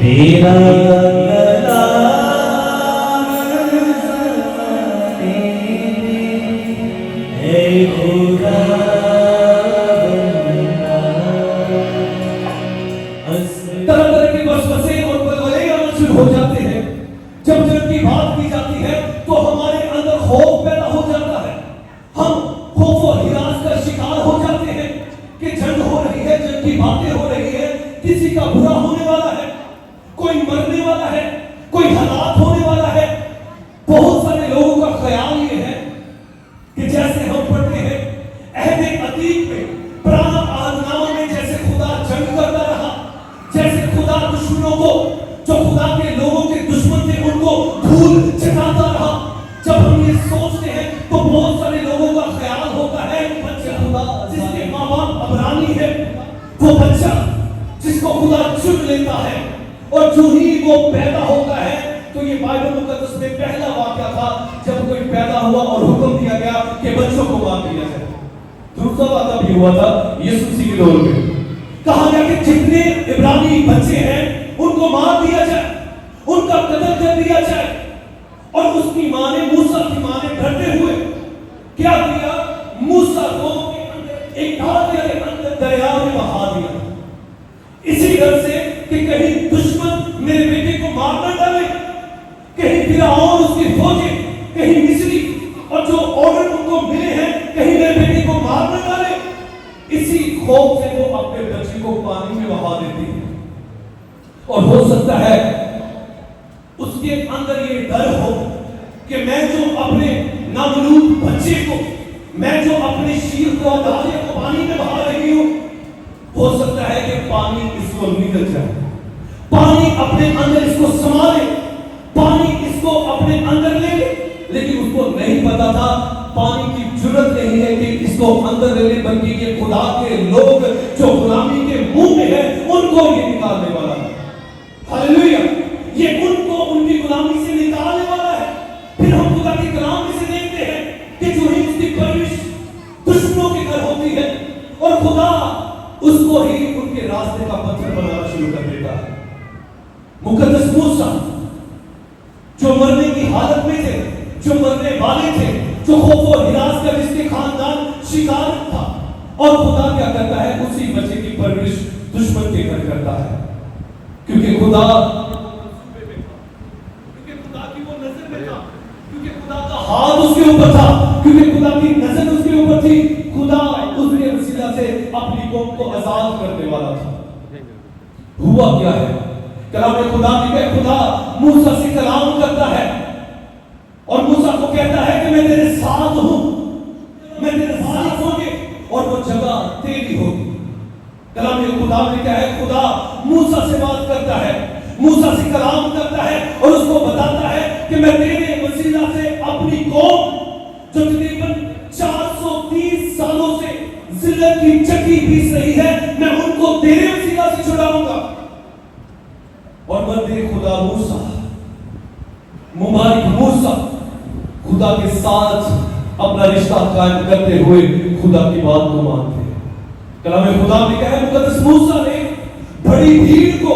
تیرا ہو جاتے ہیں. جب جنگ کی بات کی جاتی ہے تو ہمارے اندر خوف پیدا ہو جاتا ہے. ہم خوف و ہراس کا شکار ہو جاتے ہیں کہ جنگ ہو رہی ہے, جنگ کی باتیں ہو رہی ہے, کسی کا برا ہونے والا ہے, کوئی مرنے والا ہے, کوئی ہلاک ہونے والا ہے. بہت سارے لوگوں کا خیال یہ ہے کہ جیسے ہم پڑھتے ہیں عہد عتیق میں, پرانا عہد نامہ میں, جیسے خدا جنگ کرتا رہا, جیسے خدا دشمنوں کو, جو خدا کے لوگوں کے دشمن تھے, ان کو دھول چٹاتا رہا. جب ہم یہ سوچتے ہیں تو بہت سارے لوگوں کا خیال ہوتا ہے بچہ خدا جس کے ماں باپ عبرانی ہے, وہ بچہ جس کو خدا چن لیتا ہے, اور جو ہی وہ پیدا ہوتا ہے تو یہ بائبل مقدس میں پہلا واقعہ تھا جب کوئی پیدا ہوا اور حکم دیا گیا کہ بچوں کو مار دیا جائے. دوسرا واقعہ بھی ہوا تھا یسوع مسیح کے دور میں. کہا گیا کہ جتنے عبرانی بچے ہیں ان کو مار دیا جائے, ان کا قتل کر دیا جائے. اور اس کی ماں نے, موسیٰ کی ماں نے ڈرتے ہوئے کیا کیا, موسیٰ کو ایک ڈھال کے اندر دریا میں بہا دیا, اسی ڈر سے کہ کہیں دشمن میرے بیٹے کو مار نہ ڈالے, کہیں فرعون اس کی فوجیں, کہیں مصری اور جو آرڈر ان کو ملے ہیں کہیں میرے بیٹے کو مار نہ ڈالے. اسی خوف سے وہ اپنے بچے کو پانی میں بہا دیتی ہے. اور ہو سکتا ہے اس کے اندر یہ ڈر ہو کہ میں جو اپنے نامولود بچے کو, میں جو اپنے شیر کو, دادے کو پانی میں بہا رہی ہوں, ہو سکتا ہے کہ پانی اس کو نکل جائے, پانی اپنے اندر اس کو سما لے, پانی اس کو اپنے اندر لے لے. لیکن اس کو نہیں پتا تھا, پانی کی جرت نہیں ہے کہ اس کو اندر لے لے, بلکہ یہ خدا کے لوگ جو غلامی کے منہ میں ہیں ان کو یہ نکالنے والا ہے. ہاللویا, یہ ان کو ان کی غلامی سے نکالنے والا ہے. پھر ہم خدا کے کلام میں سے دیکھتے ہیں کہ جو ہی اس کی پرورش دشمنوں کے گھر ہوتی ہے اور خدا اس کو ہی ان کے راستے کا پتھر بنانا شروع کر دیتا ہے. مقدس موسیٰ جو مرنے کی حالت میں تھے, جو مرنے والے تھے, جو خوف و ہراس کا جس کے خاندان شکار تھا, اور خدا کیا کرتا ہے, اسی بچے کی پرورش دشمن کے گھر کرتا ہے. کیونکہ خدا کی وہ نظر میں تھا, کیونکہ خدا کا ہاتھ اس کے اوپر تھا, کیونکہ خدا کی نظر اس کے اوپر تھی. خدا اس کے وسیلہ سے اپنی قوم کو آزاد کرنے والا تھا. ہوا کیا ہے, کلام خدا میں کہ خدا موسیٰ سے کلام کرتا ہے اور موسیٰ کو کہتا ہے کہ میں تیرے ساتھ ہوں, میں تیرے ساتھ ہوں گے, اور وہ جگہ تیری ہوگی. کلام خدا میں کیا ہے, خدا موسیٰ سے بات کرتا ہے, موسیٰ سے کلام کرتا ہے اور اس کو بتاتا ہے کہ میں تیرے وسیلہ سے اپنی قوم جو تقریباً 430 سالوں سے ذلت کی چکی پیس رہی ہے, میں ان کو تیرے وسیلہ سے چھڑاؤں گا. اور بندے خدا موسیٰ, مبارک موسیٰ, خدا کے ساتھ اپنا رشتہ قائم کرتے ہوئے خدا کی بات کو مانتے. کلام خدا میں کہا ہے مقدس موسیٰ نے بڑی بھیڑ کو,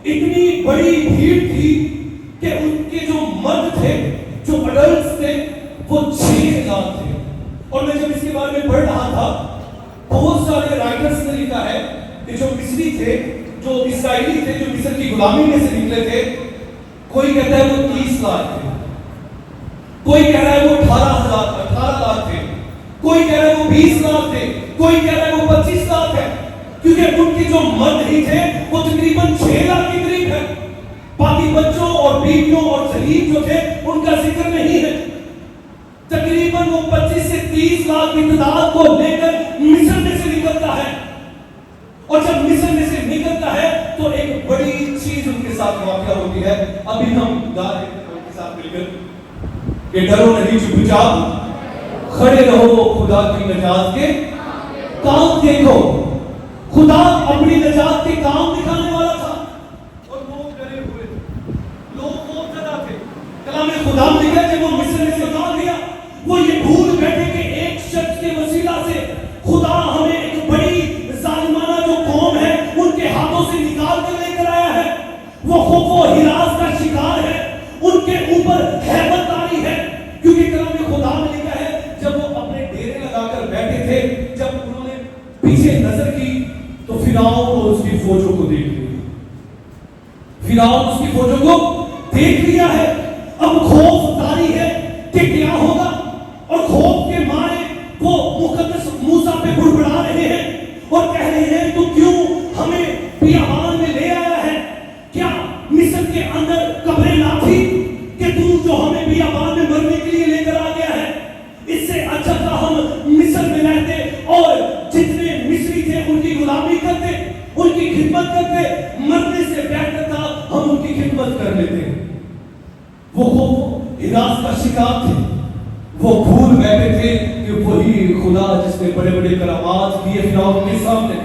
اتنی بڑی بھیڑ تھی کہ ان کے جو مرد تھے, جو اڈلٹس تھے, وہ 6,000 تھے. اور میں جب اس کے بارے میں پڑھ رہا تھا, بہت سارے رائٹرز نے لکھا ہے کہ جو مصری تھے, جو اسرائیلی تھے, جو مصر کی غلامی میں سے نکلے تھے, کوئی کہتا ہے وہ 30 لاکھ تھے, کوئی کہہ رہا ہے وہ 18 لاکھ تھے, کوئی کہہ رہا ہے وہ 20 لاکھ تھے, کوئی کہہ رہا ہے وہ 25 لاکھ ہے. کیونکہ ان کے جو مرد ہی تھے وہ تقریباً 6 لاکھ کے قریب ہے. باقی بچوں اور بیویوں اور ضعیف جو تھے ان کا ذکر نہیں ہے. تقریباً وہ 25 سے 30 لاکھ کی تعداد کو لے کر مصر میں سے نکلتا ہے. اور جب مصر میں سے نکلتا ہے تو ایک بڑی چیز ان کے ساتھ واقع ہوتی ہے. ابھی ہم گا رہے ہیں ان کے ساتھ مل کر کہ ڈرو نہیں چپ چاپ کھڑے رہو خدا کی نجات کے کام دیکھو. خدا اپنی نجات کے کام دکھانے والا تھا اور لوگ ڈرے ہوئے تھے, لوگ بہت زیادہ تھے. کلام خدا میں لکھا کہ وہ مصر میں سے نکال گیا. وہ یہ بھول بیٹھے کہ ایک شخص کے وسیلہ سے خدا ہمیں ایک بڑی ظالمانہ جو قوم ہے ان کے ہاتھوں سے نکال کر لے کر آیا ہے. وہ پیچھے نظر کی تو فرعون اور اس کی فوجوں کو دیکھ لیا. فرعون اس کی فوجوں کو دیکھ لیا ہے. اب خوف طاری ہے کہ کیا ہوگا, اور خوف کے مارے وہ مقدس موسیٰ پہ بڑبڑا رہے ہیں اور کہہ رہے ہیں تو کیوں ہمیں بیابان میں لے آیا ہے؟ کیا مصر کے اندر قبریں نہ تھی کہ تو جو ہمیں بیابان میں مرنے کے لیے لے کر آ گیا ہے؟ اس سے اچھا تھا ہم مصر میں رہتے اور جتنے مصری تھے ان کی غلامی کرتے, ان کی خدمت کرتے. مرنے سے بہتر تھا ہم ان کی خدمت کر لیتے. وہ ہراس کا شکار تھے. وہ بھول بیٹھے تھے کہ وہی خدا جس نے بڑے بڑے کرامات کیے فرعون کے سامنے,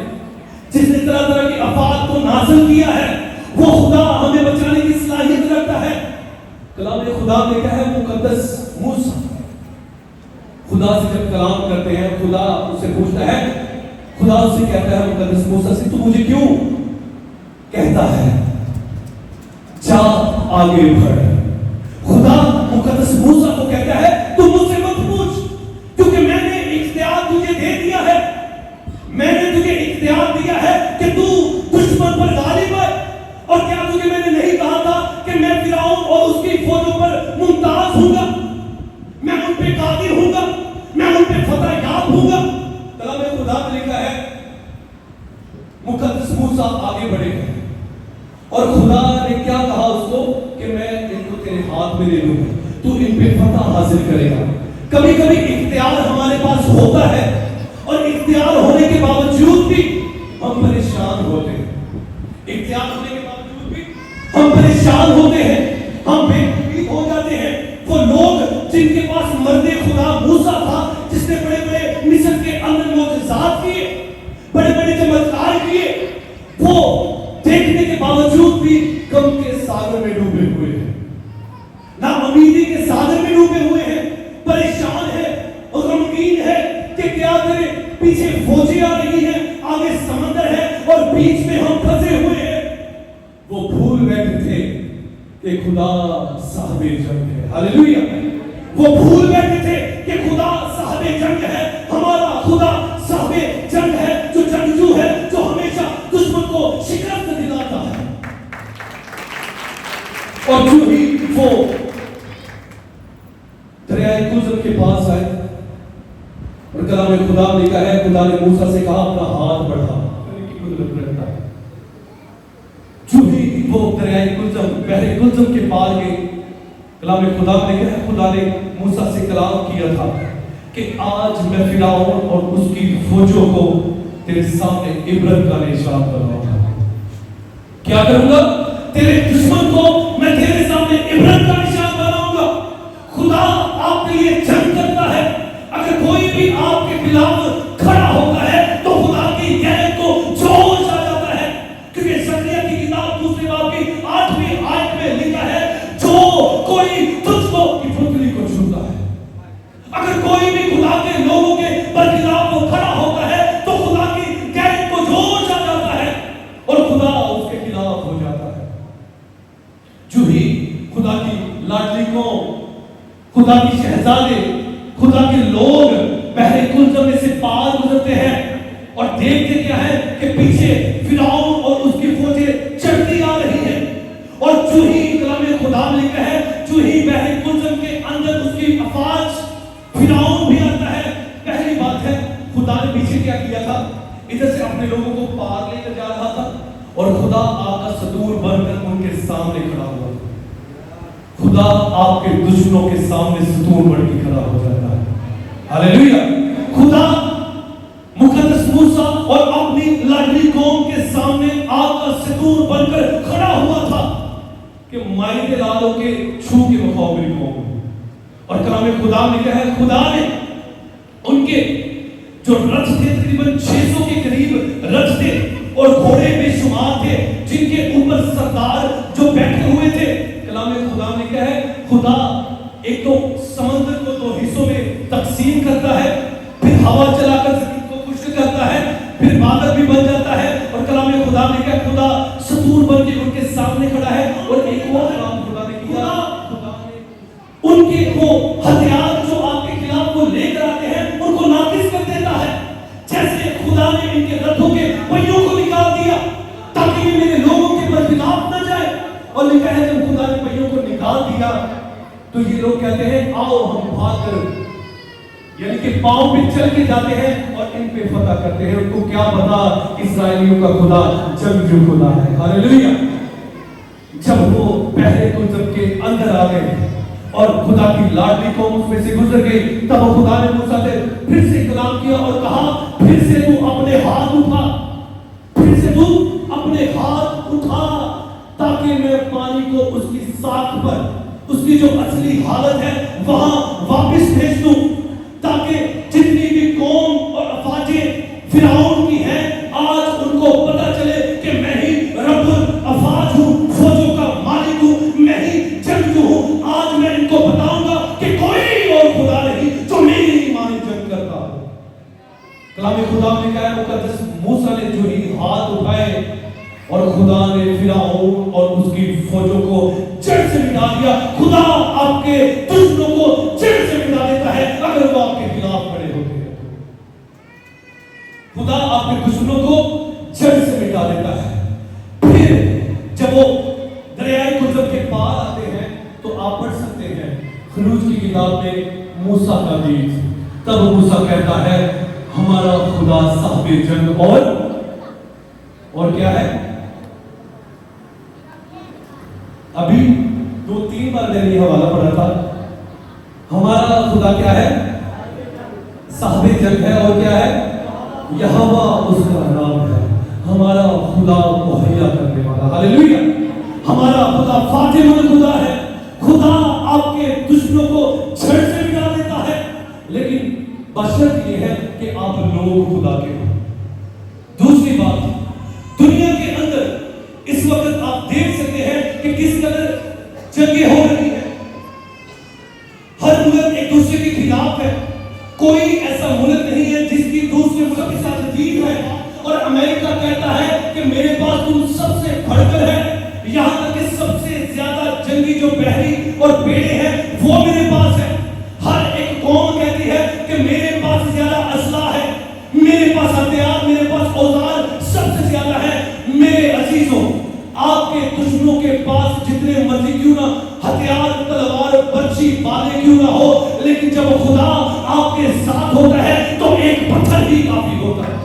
جس نے طرح طرح کی آفات کو نازل کیا ہے, وہ خدا ہمیں بچانے کی صلاحیت رکھتا ہے. کلام خدا نے کہا ہے مقدس موسیٰ, خدا سے جب کلام کرتے ہیں خدا اس سے پوچھتا ہے, خدا اس سے کہتا ہے مقدس موسیٰ سے, تو مجھے کیوں کہتا ہے جا آگے بڑھ. خدا مقدس موسیٰ کو کہتا ہے تو مجھ سے مت پوچھ, کیونکہ میں نے اختیار تجھے دے دیا ہے. میں نے تجھے اختیار دیا ہے کہ تو دشمن پر غالب ہے. اور کیا تجھے میں نے نہیں کہا تھا کہ میں فرعون اور اس کی فوجوں پر ممتاز ہوں گا, میں ان پہ قادر ہوں گا, میں ان پہ فتح یاب ہوں گا. کلام خدا نے لکھا ہے مقدس موسیٰ آگے بڑھے ہیں اور خدا نے کیا کہا اس کو کہ میں ان کو تیرے ہاتھ میں دے دوں گا, تو ان پہ فتح حاصل کرے گا. کبھی کبھی اختیار ہمارے پاس ہوتا ہے اور اختیار ہونے کے باوجود بھی ہم پریشان ہوتے ہیں. اختیار ہونے کے باوجود بھی ہم پریشان ہوتے ہیں, ہم بے امید ہو جاتے ہیں. وہ لوگ جن کے پاس مرد خدا موسیٰ تھا, جس نے بڑے بڑے مصر کے اندر معجزات کیے, بڑے بڑے چمتکار کیے, وہ دیکھنے کے باوجود بھی غم کے ساگر میں ڈوبے ہوئے ہیں, نا امیدی کے ساگر میں ڈوبے ہوئے ہیں, پریشان ہے اور غمگین ہے کہ کیا کرے. پیچھے فوجیں آ رہی ہیں, آگے سمندر ہے اور بیچ میں ہم پھنسے ہوئے ہیں. وہ بھول بیٹھے تھے کہ خدا صاحب جنگ ہے. ہاللیلویا. وہ بھول بیٹھے تھے کہ خدا صاحب جنگ ہے. ہمارا خدا صاحب جنگ ہے, جو جنگجو ہے, جو ہمیشہ دشمن کو شکست دلاتا ہے. اور جو ہی وہ دریائے قلزم کے پاس آئے اور کلام خدا نے کہا ہے خدا نے موسیٰ سے کہا اپنا ہاتھ بڑھا. جو ہی وہ دریائے قلزم بحر قلزم کے پار گئے, کلام خدا نے کہا ہے خدا نے موسیٰ سے کلام کیا تھا کہ آج میں فرعون اور اس کی فوجوں کو تیرے سامنے عبرت کا نشان بناؤں گا. کیا کروں گا؟ تیرے دشمن کو میں تیرے سامنے عبرت کا نشان بناؤں گا. خدا آپ کے لیے جنگ کرتا ہے. اگر کوئی بھی آپ کے خلاف کھڑا ہوتا ہے تو خدا کی غیرت کو جوش آ جاتا ہے, کیونکہ زکریا کی کتاب دوسرے باب کی 8ویں آیت میں لکھا ہے جو کوئی تجھ کو کی پتلی کو چھوتا ہے. اگر کوئی بھی خدا کے لوگوں کے برخلاف وہ کھڑا ہوتا ہے تو خدا کی غیرت کو جوش آ جاتا ہے اور خدا اس کے خلاف ہو جاتا ہے. جو ہی خدا کی لاڈلی قوم, خدا کی شہزادے, خدا کے لوگ بحر قلزم میں سے پار گزرتے ہیں اور دیکھتے کیا ہے کہ پیچھے فرعون اور اس کی فوجیں چڑھتی آ رہی ہیں. اور جو ہی کلام خدا میں لکھا ہے جو ہی بحر قلزم کے اندر اس کی افواج فرعون بھی آتا ہے. پہلی بات ہے خدا نے پیچھے کیا کیا تھا, ادھر سے اپنے لوگوں کو پار لے کر جا رہا تھا اور خدا آپ کا ستور بن کر ان کے سامنے کھڑا ہوا. خدا آپ کے دشمنوں کے سامنے ستور بن کے کھڑا ہو جاتا ہے. ہاللیلویا. خدا مقدس موسیٰ اور اپنی لاڈلی قوم کے سامنے آپ کا ستور بن کر کھڑا ہوا تھا کہ مائدے لالوں کے چھو کے مقابل قوم. اور کلام خدا میں کہا ہے خدا نے ان کے جو رتھ تھے تقریباً 600 کے قریب رتھ تھے اور گھوڑے بے شمار تھے جن کے اوپر سردار جو بیٹھے ہوئے تھے. کلام خدا نے کہا ہے خدا ایک تو سمندر کو 2 حصوں میں تقسیم کرتا ہے, پھر ہوا چلا کر زمین کو خشک کرتا ہے, پھر بادل بھی بن جاتا ہے. اور کلام خدا نے کہا خدا ستور بن کے ان کے سامنے کھڑا ہے. اور ایک اور کام خدا نے کیا, خدا نے ان کے وہ ہتھیار جو آپ کے خلاف وہ لے کر آتے ہیں ان کو ناقص کر دیتا ہے. جیسے خدا خدا نے ان کے رتھوں کے پہیوں کو نکال دیا تاکہ یہ میرے لوگوں کے برخلاف نہ جائے. اور لکھا ہے جب خدا نے پہیوں کو نکال دیا تو یہ لوگ کہتے ہیں آؤ ہم بھاگ کر, یعنی کہ پاؤں پہ چل کے جاتے ہیں اور ان پہ فتح کرتے ہیں. ان کو کیا پتا اسرائیلیوں کا خدا جنگجو خدا ہے. ہاللیلویا. جب وہ پہلے تو جب کے اندر آ گئے اور خدا کی لاڈلی قوم اس میں سے گزر گئی, تب خدا نے موسیٰ سے پھر سے کلام کیا اور کہا پھر سے تو اپنے ہاتھ اٹھا, پھر سے تو اپنے ہاتھ اٹھا تاکہ میں پانی کو اس کی ساکھ پر, اس کی جو اصلی حالت ہے وہاں واپس بھیج دوں, تاکہ جتنی بھی قوم اور افواجیں فرعون کی ہیں آج ان کو پتہ چلے کہ میں ہی رب افواج ہوں, فوجوں کا مالک ہوں, میں ہی جنگجو ہوں. آج میں ان کو بتاؤں گا کہ کوئی اور خدا نہیں جو میری مانی جنگ کرتا ہو. کلام خدا میں کہا ہے مقدس موسیٰ نے جو ہی ہاتھ اٹھائے اور خدا نے فرعون اور اس کی فوجوں کو جڑ سے مٹا دیا. خدا آپ کے دشمنوں کو جڑ سے مٹا دیتا ہے اگر وہ آپ کے خلاف کھڑے ہوتے ہیں. خدا آپ کے دشمنوں کو جڑ سے مٹا دیتا ہے. پھر جب وہ دریائے قدرت کے پار آتے ہیں تو آپ پڑھ سکتے ہیں خروج کی کتاب میں موسیٰ کا گیت. تب موسیٰ کہتا ہے ہمارا خدا صاحب جنگ اور کیا ہے. ابھی 2-3 بار میں نے یہ حوالہ پڑھا تھا. ہمارا خدا کیا ہے, صاحب جنگ ہے, اور کیا ہے یہوہ اس کا نام ہے. ہمارا خدا مہیا کرنے والا. ہاللیلویا. ہمارا خدا فاتح خدا ہے. خدا آپ کے دشمنوں کو جڑ سے مٹا دیتا ہے, لیکن بشرط یہ ہے کہ آپ لوگ خدا کے ہوں. دوسری بات, دنیا کے اندر اس وقت آپ دیکھ سکتے ہیں کہ کس قدر جنگیں ہو رہی ہیں. ہر ملک ایک دوسرے کے خلاف ہے. کوئی ایسا ملک نہیں ہے جس کی دوسرے ملک کے ساتھ جیت ہے. اور امریکہ کہتا ہے کہ میرے پاس تم سب سے بڑھ کر ہے, یہاں تک کہ سب سے زیادہ جنگی جو بحری اور بیڑے ہیں وہ میرے پاس ہے. ہر ایک قوم کہتی ہے کہ میرے پاس زیادہ اسلحہ ہے, میرے پاس ہتھیار, میرے پاس اوزار سب سے زیادہ ہے. میرے عزیزوں, آپ کے دشمنوں کے پاس جتنے مرضی کیوں نہ ہتھیار, تلوار, برچھی, بالے کیوں نہ ہو, لیکن جب خدا آپ کے ساتھ ہوتا ہے تو ایک پتھر ہی کافی ہوتا ہے.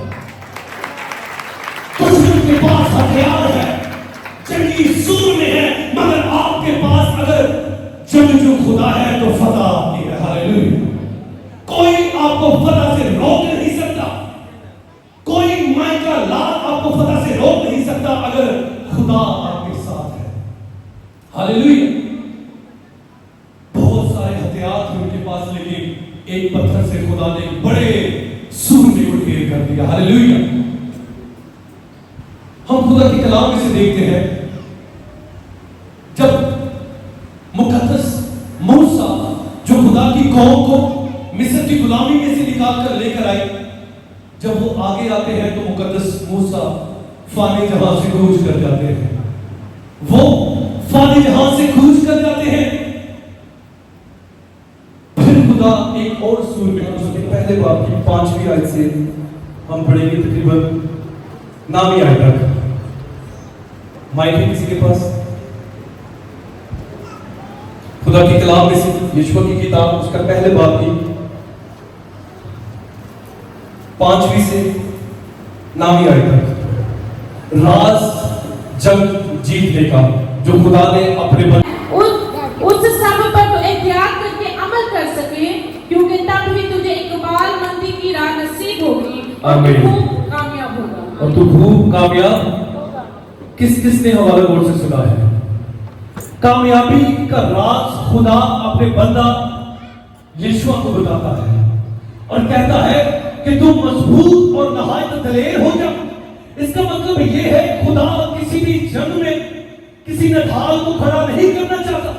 دشمن کے پاس ہتھیار ہے, جنگی سور میں ہے, مگر آپ کے پاس اگر جنگجو خدا ہے تو فتح آپ کی ہے. ہاللیلویا. کوئی آپ کو فتح سے روک نہیں سکتا, کوئی مائی کا لات آپ کو فتح سے روک نہیں سکتا اگر خدا آپ کے ساتھ ہے. ہاللیلویا. بہت سارے ہتھیار تھے ان کے پاس, لیکن ایک پتھر سے خدا نے بڑے سورج کو ڈھیر کر دیا. ہاللیلویا. ہم خدا کے کلام میں سے دیکھتے ہیں جب مقدس موسیٰ جو خدا کی قوم کو مصر کی غلامی میں سے نکال کر لے کر آئی, جب وہ آگے آتے ہیں تو مقدس موسیٰ فانی جہاں سے کوچ کر جاتے ہیں. وہ فانی جہاں سے کوچ کر جاتے ہیں. پھر خدا ایک اور سور میں پہلے باب کی 5ویں آیت سے ہم پڑھیں گے تقریباً 9ویں آیت تک. مائک ہے کسی کے پاس؟ خدا کی کلام میں سے یشوع کی کتاب اس کا پہلے باب کی 5ویں سے 9ویں آیت تک راز جنگ جیتنے کا جو خدا نے اپنے اس سب پر تو احتیاط کر کے عمل کر سکے, کیونکہ تب ہی تجھے اقبال مندی کی راہ نصیب ہوگی اور تو خوب کامیاب ہوگا. اور تو خوب کامیاب. کس نے حوالہ غور سے سنا ہے؟ کامیابی کا راز خدا اپنے بندہ یشوع کو بتاتا ہے اور کہتا ہے کہ تم مضبوط اور نہایت دلیر ہو جا. اس کا مطلب یہ ہے خدا کسی بھی جنگ میں کسی نڈھال کو کھڑا نہیں کرنا چاہتا.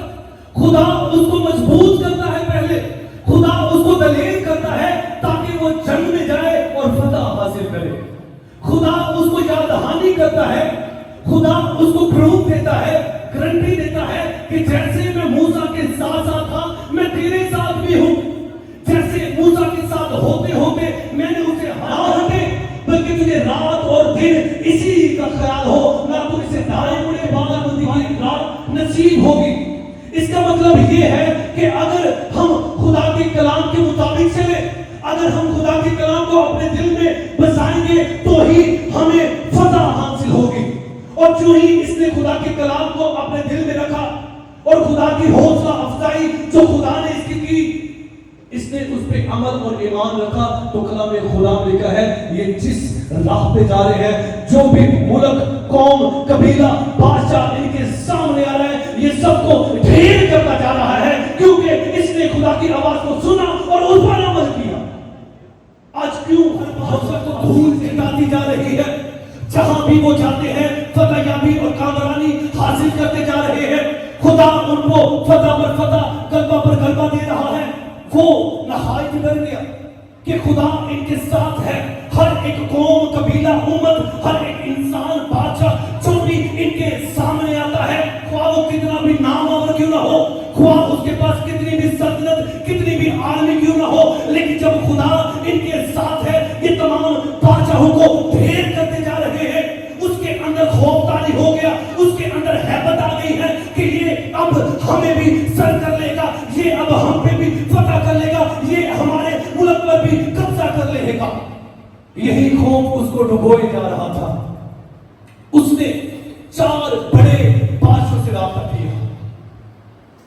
خدا اس کو مضبوط کرتا ہے, پہلے خدا اس کو دلیر کرتا ہے تاکہ وہ جنگ میں جائے اور فتح حاصل کرے. خدا اس کو یاد دہانی کرتا ہے, خدا اس کو پروف دیتا ہے, گارنٹی دیتا ہے کہ جیسے میں موسیٰ کے ساتھ تھا میں تیرے ساتھ بھی ہوں. جیسے موسیٰ کے ساتھ ہوتے ہوتے میں نے اسے ہرا دے, بلکہ تجھے رات اور دن اسی کا خیال ہو، نہ تو اسے دائیں مڑے بال مندی کی رات نصیب ہوگی۔ اس کا مطلب یہ ہے کہ اگر ہم خدا کے کلام کے مطابق چلیں، اگر ہم خدا کے کلام کو اپنے دل میں بسائیں گے تو ہی ہمیں فتح حاصل ہوگی۔ اور جو ہی اس نے خدا کے کلام کو اپنے دل میں رکھا اور خدا کی حوصلہ افزائی جو خدا نے اس کی اس نے اس پہ عمل اور ایمان رکھا، تو کلام خدا میں لکھا ہے یہ جس راہ پہ جا رہے ہیں، جو بھی ملک، قوم، قبیلہ، بادشاہ ان کے سامنے آ رہا ہے، یہ سب کو ڈھیر کرتا جا رہا ہے، کیونکہ اس نے خدا کی آواز کو سنا اور اس پر عمل کیا۔ آج کیوں ہم سب کو دھول چٹاتی جا رہی ہے؟ جہاں بھی وہ جاتے ہیں فتح یابی اور کامرانی حاصل کرتے جا رہے ہیں، خدا ان کو فتح پر فتح، غلبہ پر غلبہ دے رہا ہے۔ وہ نہایت ڈر گیا کہ خدا ان کے ساتھ ہے۔ ہر ایک قوم، قبیلہ، امت، ہر ایک انسان، بادشاہ جو بھی ان کے سامنے آتا ہے، خواہ وہ کتنا بھی نامور کیوں نہ ہو، خواہ اس کے پاس کتنی بھی سلطنت، کتنی بھی آرمی کیوں نہ ہو، لیکن جب خدا ان کے ساتھ ہے، یہ تمام بادشاہوں کو ڈھیر کرتے جا رہے ہیں۔ اس کے اندر خوف طاری ہو گیا، اس کے اندر ہیبت آ گئی ہے کہ یہ اب ہمیں بھی سر کر لے گا، یہ اب ہم پہ بھی فتح کر لے گا، یہ ہمارے ملک پر بھی قبضہ کر لے گا۔ یہی خوف اس کو ڈبوئے جا رہا تھا۔ اس نے 4 بڑے بادشاہوں سے رابطہ کیا،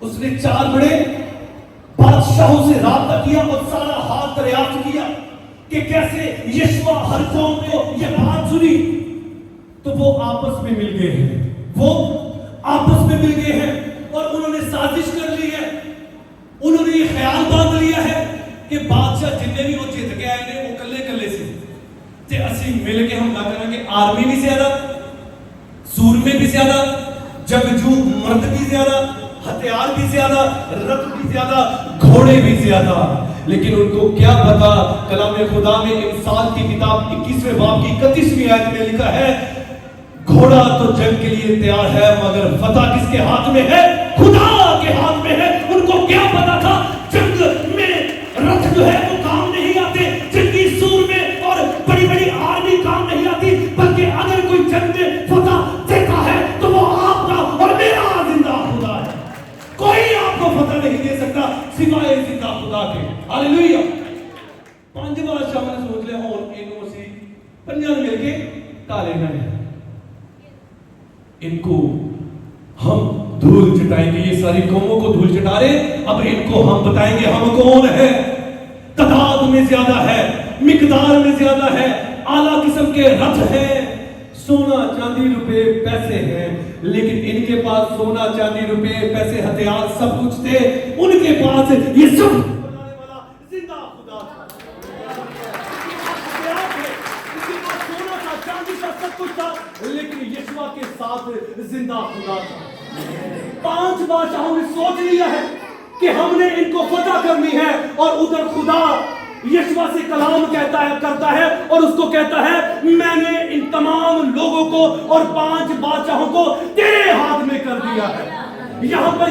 اس نے 4 بڑے بادشاہوں سے رابطہ کیا اور سارا حال دریافت کیا کہ کیسے یشوع ہر قوم کو یہ بات سنی تو وہ آپس میں مل گئے ہیں، وہ آپس میں مل گئے ہیں اور انہوں نے سازش کر لی ہے، انہوں نے یہ خیال باندھ لیا ہے کہ بادشاہ جتنے بھی وہ جیت کے آئے ہیں وہ کلے کلے سے تے اسی مل کے حملہ کریں گے، آرمی بھی زیادہ، سورمے بھی زیادہ، جنگجو مرد بھی زیادہ، ہتھیار بھی زیادہ، رتھ بھی زیادہ، گھوڑے بھی زیادہ۔ لیکن ان کو کیا پتا، کلام خدا میں انسان کی کتاب 21ویں باب کی 31ویں آیت میں لکھا ہے گھوڑا تو جنگ کے لیے تیار ہے مگر فتح کس کے ہاتھ میں ہے؟ خدا کے ہاتھ میں ہے۔ ان کو کیا پتا تھا جنگ میں رتھ جو ہے وہ کام نہیں آتے، جنگی سور میں اور بڑی بڑی آرمی کام نہیں آتی، بلکہ اگر کوئی جنگ میں فتح دیتا ہے تو وہ آپ کا اور میرا زندہ خدا ہے۔ کوئی آپ کو فتح نہیں دے سکتا سوائے زندہ خدا کے۔ ہاللیلویہ۔ 5 بادشاہ نے سوچ لیا اور انہوں سے 5 مل کے تالے نہ ہیں، ان کو ہم دھول چٹائیں گے، یہ ساری قوموں کو دھول چٹا رہے، اب ان کو ہم بتائیں گے ہم کون ہیں۔ تعداد میں زیادہ ہے، مقدار میں زیادہ ہے، اعلیٰ قسم کے رتھ ہیں، سونا چاندی روپے پیسے ہیں، لیکن ان کے پاس سونا چاندی روپے پیسے ہتھیار سب کچھ تھے، ان کے پاس یہ سب بنانے والا زندہ خدا تھا۔ سونا تھا، چاندی تھا، سب کچھ تھا، لیکن یشوع کے ساتھ زندہ خدا تھا۔ 5 بادشاہوں نے سوچ لیا ہے کہ ہم نے ان کو فتح کرنی ہے، اور ادھر خدا یشوع سے کلام کرتا ہے اور اس کو کہتا ہے میں نے ان تمام لوگوں کو اور 5 بادشاہوں کو تیرے ہاتھ میں کر دیا ہے۔ یہاں پر